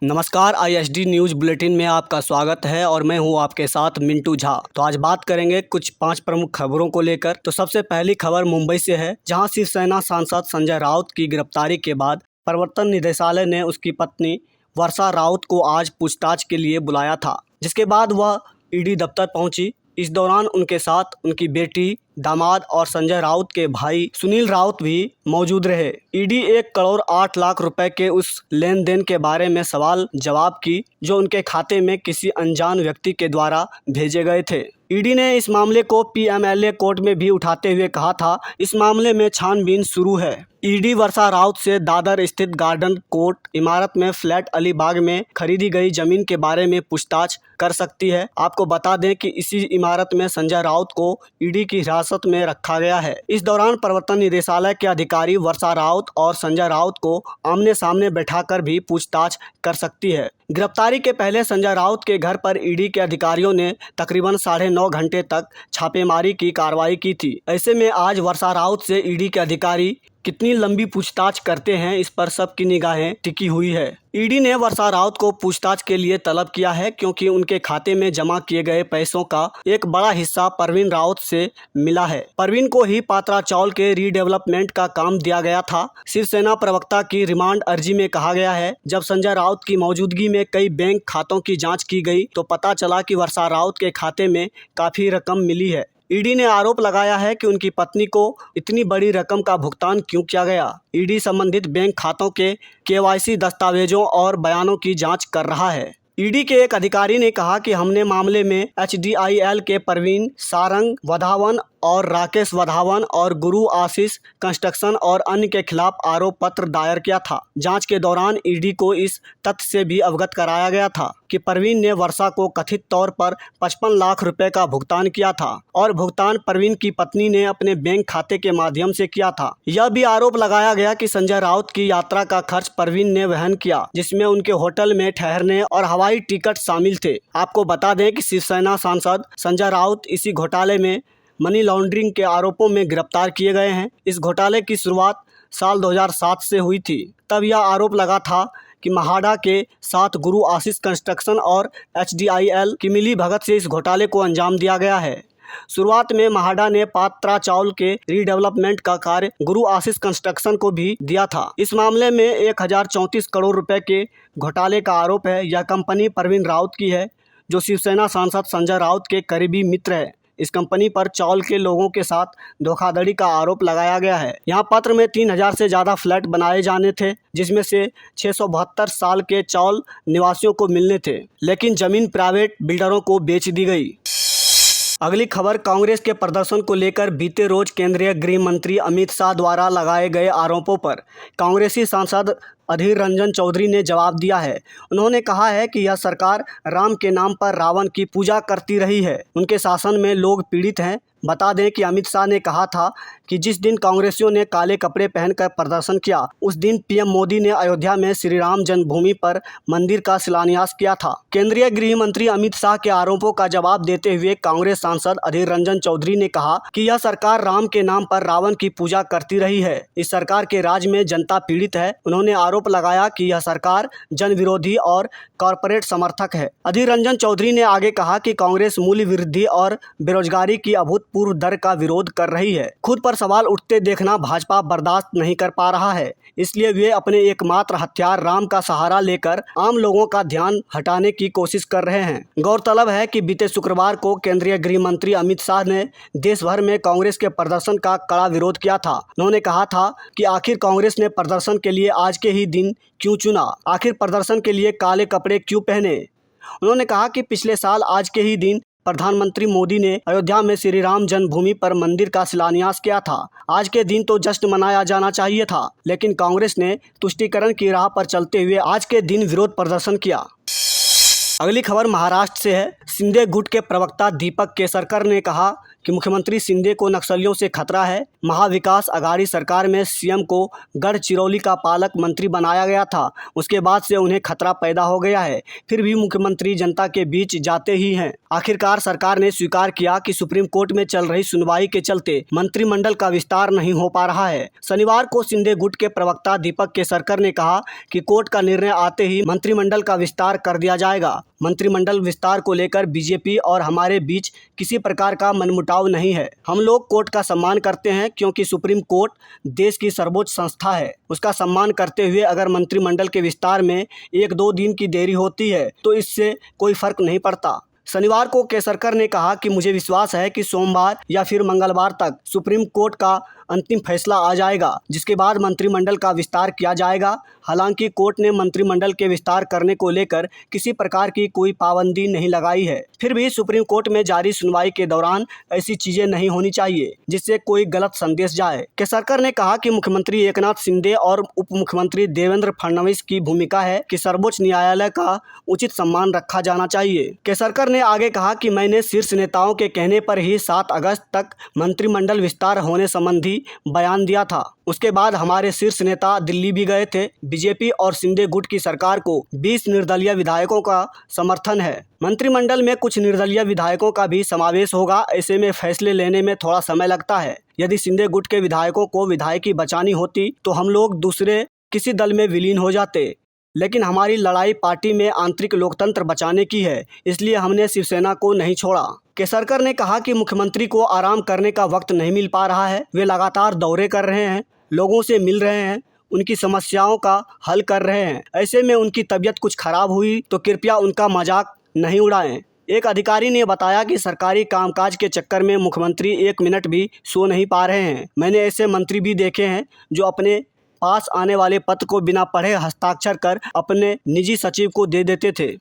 नमस्कार, ISD news bulletin में आपका स्वागत है और मैं हूं आपके साथ मिंटू झा। तो आज बात करेंगे कुछ 5 प्रमुख खबरों को लेकर। तो सबसे पहली खबर मुंबई से है, जहां शिवसेना सांसद संजय राउत की गिरफ्तारी के बाद प्रवर्तन निदेशालय ने उसकी पत्नी वर्षा राउत को आज पूछताछ के लिए बुलाया था, जिसके बाद वह ईडी दफ्तर पहुंची। इस दौरान उनके साथ उनकी बेटी, दामाद और संजय राउत के भाई सुनील राउत भी मौजूद रहे। ईडी 1 करोड़ 8 लाख रुपए के उस लेन देन के बारे में सवाल जवाब की जो उनके खाते में किसी अनजान व्यक्ति के द्वारा भेजे गए थे। ईडी ने इस मामले को पीएमएलए कोर्ट में भी उठाते हुए कहा था, इस मामले में छानबीन शुरू है। ईडी वर्षा राउत से दादर स्थित गार्डन कोर्ट इमारत में फ्लैट अलीबाग में खरीदी गई जमीन के बारे में पूछताछ कर सकती है। आपको बता दें कि इसी इमारत में संजय राउत को ईडी की हिरासत में रखा गया है। इस दौरान प्रवर्तन निदेशालय के अधिकारी वर्षा राउत और संजय राउत को आमने सामने बैठाकर भी पूछताछ कर सकती है। गिरफ्तारी के पहले संजय राउत के घर पर ईडी के अधिकारियों ने तकरीबन 9.5 घंटे तक छापेमारी की कार्रवाई की थी। ऐसे में आज वर्षा राउत से ईडी के अधिकारी कितनी लंबी पूछताछ करते हैं, इस पर सबकी निगाहें टिकी हुई है। ईडी ने वर्षा राउत को पूछताछ के लिए तलब किया है, क्योंकि उनके खाते में जमा किए गए पैसों का एक बड़ा हिस्सा परवीन राउत से मिला है। परवीन को ही पात्रा चौल के रीडेवलपमेंट का काम दिया गया था। शिवसेना प्रवक्ता की रिमांड अर्जी में कहा गया है, जब संजय राउत की मौजूदगी में कई बैंक खातों की जाँच की गई तो पता चला कि वर्षा राउत के खाते में काफ़ी रकम मिली है। ईडी ने आरोप लगाया है कि उनकी पत्नी को इतनी बड़ी रकम का भुगतान क्यों किया गया। ईडी संबंधित बैंक खातों के केवाईसी दस्तावेजों और बयानों की जांच कर रहा है। ईडी के एक अधिकारी ने कहा कि हमने मामले में एचडीआईएल के परवीन सारंग वधावन और राकेश वधावन और गुरु आशीष कंस्ट्रक्शन और अन्य के खिलाफ आरोप पत्र दायर किया था। जांच के दौरान ईडी को इस तथ्य से भी अवगत कराया गया था कि परवीन ने वर्षा को कथित तौर पर 55 लाख रुपए का भुगतान किया था और भुगतान परवीन की पत्नी ने अपने बैंक खाते के माध्यम से किया था। यह भी आरोप लगाया गया कि संजय राउत की यात्रा का खर्च परवीन ने वहन किया, जिसमें उनके होटल में ठहरने और हवाई टिकट शामिल थे। आपको बता दें कि शिवसेना सांसद संजय राउत इसी घोटाले में मनी लॉन्ड्रिंग के आरोपों में गिरफ्तार किए गए हैं। इस घोटाले की शुरुआत साल 2007 से हुई थी। तब यह आरोप लगा था कि महाडा के साथ गुरु आशीष कंस्ट्रक्शन और एचडीआईएल की मिली भगत से इस घोटाले को अंजाम दिया गया है। शुरुआत में महाडा ने पात्रा चावल के रीडेवलपमेंट का कार्य गुरु आशीष कंस्ट्रक्शन को भी दिया था। इस मामले में 1034 करोड़ रुपए के घोटाले का आरोप है। यह कंपनी परवीन राउत की है, जो शिवसेना सांसद संजय राउत के करीबी मित्र है। इस कंपनी पर चौल के लोगों के साथ धोखाधड़ी का आरोप लगाया गया है। यहाँ पत्र में 3000 से ज़्यादा फ्लैट बनाए जाने थे, जिसमें से 672 साल के चौल निवासियों को मिलने थे, लेकिन जमीन प्राइवेट बिल्डरों को बेच दी गई। अगली खबर कांग्रेस के प्रदर्शन को लेकर बीते रोज केंद्रीय गृह मंत्री अमित शाह द्वारा लगाए गए आरोपों पर कांग्रेसी सांसद अधीर रंजन चौधरी ने जवाब दिया है। उन्होंने कहा है कि यह सरकार राम के नाम पर रावण की पूजा करती रही है। उनके शासन में लोग पीड़ित हैं। बता दें कि अमित शाह ने कहा था कि जिस दिन कांग्रेसियों ने काले कपड़े पहनकर प्रदर्शन किया, उस दिन पीएम मोदी ने अयोध्या में श्री राम जन्मभूमि पर मंदिर का शिलान्यास किया था। केंद्रीय गृह मंत्री अमित शाह के आरोपों का जवाब देते हुए कांग्रेस सांसद अधीर रंजन चौधरी ने कहा कि यह सरकार राम के नाम पर रावण की पूजा करती रही है। इस सरकार के राज में जनता पीड़ित है। उन्होंने आरोप लगाया कि यह सरकार जन विरोधी और कॉरपोरेट समर्थक है। अधीर रंजन चौधरी ने आगे कहा कि कांग्रेस मूल्य वृद्धि और बेरोजगारी की अभूतपूर्व दर का विरोध कर रही है। खुद पर सवाल उठते देखना भाजपा बर्दाश्त नहीं कर पा रहा है, इसलिए वे अपने एकमात्र हथियार राम का सहारा लेकर आम लोगों का ध्यान हटाने की कोशिश कर रहे हैं। गौरतलब है कि बीते शुक्रवार को केंद्रीय गृह मंत्री अमित शाह ने देश भर में कांग्रेस के प्रदर्शन का कड़ा विरोध किया था। उन्होंने कहा था कि आखिर कांग्रेस ने प्रदर्शन के लिए आज के ही दिन क्यों चुना, आखिर प्रदर्शन के लिए काले कपड़े क्यों पहने। उन्होंने कहा कि पिछले साल आज के ही दिन प्रधानमंत्री मोदी ने अयोध्या में श्री राम जन्मभूमि पर मंदिर का शिलान्यास किया था। आज के दिन तो जश्न मनाया जाना चाहिए था, लेकिन कांग्रेस ने तुष्टीकरण की राह पर चलते हुए आज के दिन विरोध प्रदर्शन किया। अगली खबर महाराष्ट्र से है। शिंदे गुट के प्रवक्ता दीपक केसरकर ने कहा कि मुख्यमंत्री शिंदे को नक्सलियों से खतरा है। महाविकास अघाड़ी सरकार में सीएम को गढ़चिरौली का पालक मंत्री बनाया गया था, उसके बाद से उन्हें खतरा पैदा हो गया है, फिर भी मुख्यमंत्री जनता के बीच जाते ही हैं। आखिरकार सरकार ने स्वीकार किया कि सुप्रीम कोर्ट में चल रही सुनवाई के चलते मंत्रिमंडल का विस्तार नहीं हो पा रहा है। शनिवार को शिंदे गुट के प्रवक्ता दीपक केसरकर ने कहा कि कोर्ट का निर्णय आते ही मंत्रिमंडल का विस्तार कर दिया जाएगा। मंत्रिमंडल विस्तार को लेकर बीजेपी और हमारे बीच किसी प्रकार का मनमुटाव नहीं है। हम लोग कोर्ट का सम्मान करते हैं क्योंकि सुप्रीम कोर्ट देश की सर्वोच्च संस्था है। उसका सम्मान करते हुए अगर मंत्रिमंडल के विस्तार में 1-2 दिन की देरी होती है तो इससे कोई फर्क नहीं पड़ता। शनिवार को केसरकर ने कहा कि मुझे विश्वास है कि सोमवार या फिर मंगलवार तक सुप्रीम कोर्ट का अंतिम फैसला आ जाएगा, जिसके बाद मंत्रिमंडल का विस्तार किया जाएगा। हालांकि कोर्ट ने मंत्रिमंडल के विस्तार करने को लेकर किसी प्रकार की कोई पाबंदी नहीं लगाई है। फिर भी सुप्रीम कोर्ट में जारी सुनवाई के दौरान ऐसी चीजें नहीं होनी चाहिए जिससे कोई गलत संदेश जाए। केसरकर ने कहा कि मुख्यमंत्री एकनाथ शिंदे और उप मुख्यमंत्री देवेंद्र फडणवीस की भूमिका है कि सर्वोच्च न्यायालय का उचित सम्मान रखा जाना चाहिए। केसरकर ने आगे कहा कि मैंने शीर्ष नेताओं के कहने पर ही 7 अगस्त तक मंत्रिमंडल विस्तार होने संबंधी बयान दिया था। उसके बाद हमारे शीर्ष नेता दिल्ली भी गए थे। बीजेपी और शिंदे गुट की सरकार को 20 निर्दलीय विधायकों का समर्थन है। मंत्रिमंडल में कुछ निर्दलीय विधायकों का भी समावेश होगा। ऐसे में फैसले लेने में थोड़ा समय लगता है। यदि शिंदे गुट के विधायकों को विधायकी बचानी होती तो हम लोग दूसरे किसी दल में विलीन हो जाते, लेकिन हमारी लड़ाई पार्टी में आंतरिक लोकतंत्र बचाने की है, इसलिए हमने शिवसेना को नहीं छोड़ा। केसरकर ने कहा कि मुख्यमंत्री को आराम करने का वक्त नहीं मिल पा रहा है। वे लगातार दौरे कर रहे हैं, लोगों से मिल रहे हैं, उनकी समस्याओं का हल कर रहे हैं। ऐसे में उनकी तबीयत कुछ खराब हुई तो कृपया उनका मजाक नहीं उड़ाएं। एक अधिकारी ने बताया कि सरकारी कामकाज के चक्कर में मुख्यमंत्री 1 मिनट भी सो नहीं पा रहे हैं। मैंने ऐसे मंत्री भी देखे हैं जो अपने पास आने वाले पत्र को बिना पढ़े हस्ताक्षर कर अपने निजी सचिव को दे देते थे।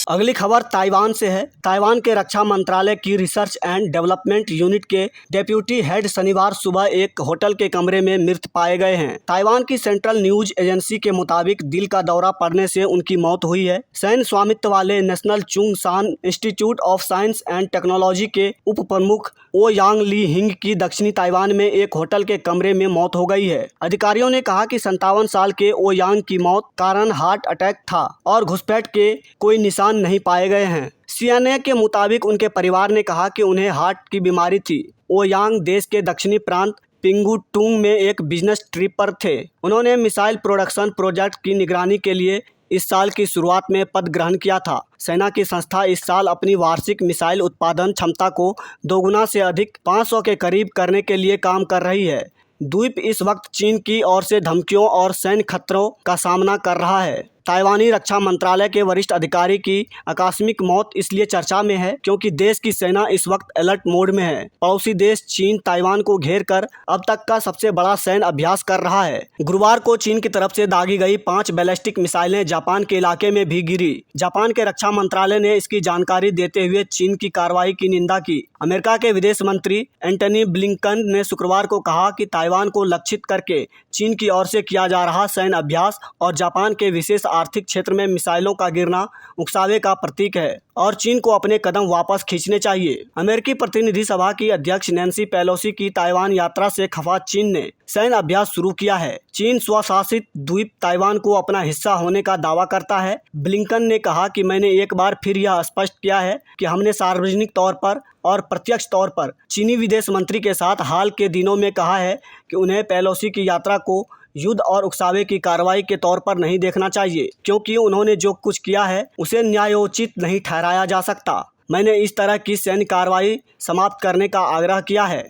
अगली खबर ताइवान से है। ताइवान के रक्षा मंत्रालय की रिसर्च एंड डेवलपमेंट यूनिट के डेप्यूटी हेड शनिवार सुबह एक होटल के कमरे में मृत पाए गए हैं। ताइवान की सेंट्रल न्यूज एजेंसी के मुताबिक दिल का दौरा पड़ने से उनकी मौत हुई है। सैन्य स्वामित्व वाले नेशनल चुंग सान institute of science and technology के उप प्रमुख ओ यांग ली हिंग की दक्षिणी ताइवान में एक होटल के कमरे में मौत हो गई है। अधिकारियों ने कहा कि 57 साल के ओ यांग की मौत कारण हार्ट अटैक था और घुसपैठ के कोई निशान नहीं पाए गए हैं। सीएनए के मुताबिक उनके परिवार ने कहा कि उन्हें हार्ट की बीमारी थी। ओ यांग देश के दक्षिणी प्रांत पिंगुटूंग में एक बिजनेस ट्रिप पर थे। उन्होंने मिसाइल प्रोडक्शन प्रोजेक्ट की निगरानी के लिए इस साल की शुरुआत में पद ग्रहण किया था। सेना की संस्था इस साल अपनी वार्षिक मिसाइल उत्पादन क्षमता को 2 गुना से अधिक 500 के करीब करने के लिए काम कर रही है। द्वीप इस वक्त चीन की ओर से धमकियों और सैन्य खतरों का सामना कर रहा है। ताइवानी रक्षा मंत्रालय के वरिष्ठ अधिकारी की आकस्मिक मौत इसलिए चर्चा में है क्योंकि देश की सेना इस वक्त अलर्ट मोड में है। पड़ोसी देश चीन ताइवान को घेर कर अब तक का सबसे बड़ा सैन्य अभ्यास कर रहा है। गुरुवार को चीन की तरफ से दागी गई 5 बैलिस्टिक मिसाइलें जापान के इलाके में भी गिरी। जापान के रक्षा मंत्रालय ने इसकी जानकारी देते हुए चीन की कार्रवाई की निंदा की। अमेरिका के विदेश मंत्री एंटनी ब्लिंकन ने शुक्रवार को कहा कि ताइवान को लक्षित करके चीन की ओर से किया जा रहा सैन्य अभ्यास और जापान के विशेष आर्थिक क्षेत्र में मिसाइलों का गिरना उकसावे का प्रतीक है और चीन को अपने कदम वापस खींचने चाहिए। अमेरिकी प्रतिनिधि सभा की अध्यक्ष नैन्सी पेलोसी की ताइवान यात्रा से खफा चीन ने सैन्य अभ्यास शुरू किया है। चीन स्वशासित द्वीप ताइवान को अपना हिस्सा होने का दावा करता है। ब्लिंकन ने कहा कि मैंने एक बार फिर यह स्पष्ट किया है कि हमने सार्वजनिक तौर पर और प्रत्यक्ष तौर पर चीनी विदेश मंत्री के साथ हाल के दिनों में कहा है कि उन्हें पेलोसी की यात्रा को युद्ध और उकसावे की कार्रवाई के तौर पर नहीं देखना चाहिए, क्योंकि उन्होंने जो कुछ किया है उसे न्यायोचित नहीं ठहराया जा सकता। मैंने इस तरह की सैन्य कार्रवाई समाप्त करने का आग्रह किया है।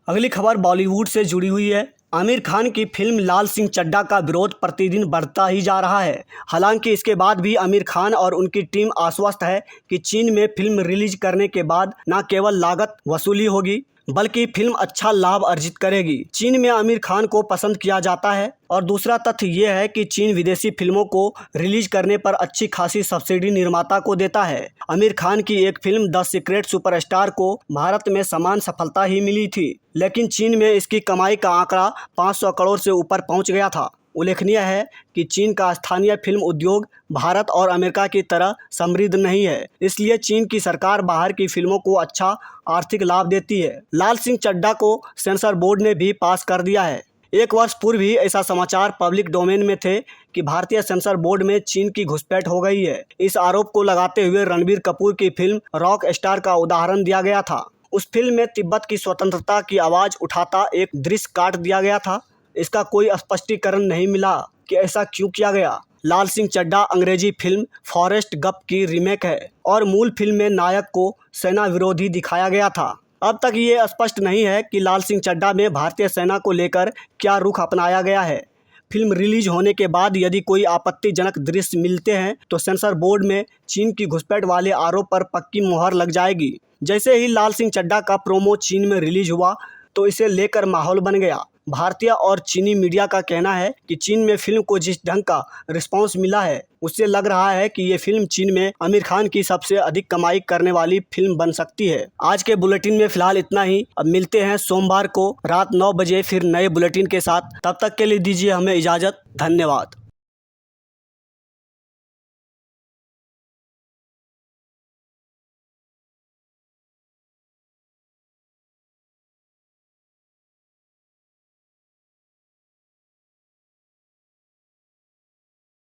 अगली खबर बॉलीवुड से जुड़ी हुई है। आमिर खान की फिल्म लाल सिंह चड्ढा का विरोध प्रतिदिन बढ़ता ही जा रहा है। हालांकि इसके बाद भी आमिर खान और उनकी टीम आश्वस्त है कि चीन में फिल्म रिलीज करने के बाद न केवल लागत वसूली होगी बल्कि फिल्म अच्छा लाभ अर्जित करेगी। चीन में आमिर खान को पसंद किया जाता है और दूसरा तथ्य ये है कि चीन विदेशी फिल्मों को रिलीज करने पर अच्छी खासी सब्सिडी निर्माता को देता है। आमिर खान की एक फिल्म द सीक्रेट सुपरस्टार को भारत में समान सफलता ही मिली थी, लेकिन चीन में इसकी कमाई का आंकड़ा 500 करोड़ से ऊपर पहुंच गया था। उल्लेखनीय है कि चीन का स्थानीय फिल्म उद्योग भारत और अमेरिका की तरह समृद्ध नहीं है, इसलिए चीन की सरकार बाहर की फिल्मों को अच्छा आर्थिक लाभ देती है। लाल सिंह चड्ढा को सेंसर बोर्ड ने भी पास कर दिया है। एक वर्ष पूर्व ही ऐसा समाचार पब्लिक डोमेन में थे कि भारतीय सेंसर बोर्ड में चीन की घुसपैठ हो गई है। इस आरोप को लगाते हुए रणबीर कपूर की फिल्म रॉक स्टार का उदाहरण दिया गया था। उस फिल्म में तिब्बत की स्वतंत्रता की आवाज उठाता एक दृश्य काट दिया गया था। इसका कोई स्पष्टीकरण नहीं मिला कि ऐसा क्यों किया गया। लाल सिंह चड्ढा अंग्रेजी फिल्म फॉरेस्ट गंप की रीमेक है और मूल फिल्म में नायक को सेना विरोधी दिखाया गया था। अब तक ये स्पष्ट नहीं है कि लाल सिंह चड्ढा में भारतीय सेना को लेकर क्या रुख अपनाया गया है। फिल्म रिलीज होने के बाद यदि कोई आपत्तिजनक दृश्य मिलते हैं तो सेंसर बोर्ड में चीन की घुसपैठ वाले आरोप पर पक्की मुहर लग जाएगी। जैसे ही लाल सिंह चड्ढा का प्रोमो चीन में रिलीज हुआ तो इसे लेकर माहौल बन गया। भारतीय और चीनी मीडिया का कहना है कि चीन में फिल्म को जिस ढंग का रिस्पांस मिला है उससे लग रहा है कि ये फिल्म चीन में आमिर खान की सबसे अधिक कमाई करने वाली फिल्म बन सकती है। आज के बुलेटिन में फिलहाल इतना ही। अब मिलते हैं सोमवार को रात 9 बजे फिर नए बुलेटिन के साथ। तब तक के लिए दीजिए हमें इजाज़त। धन्यवाद।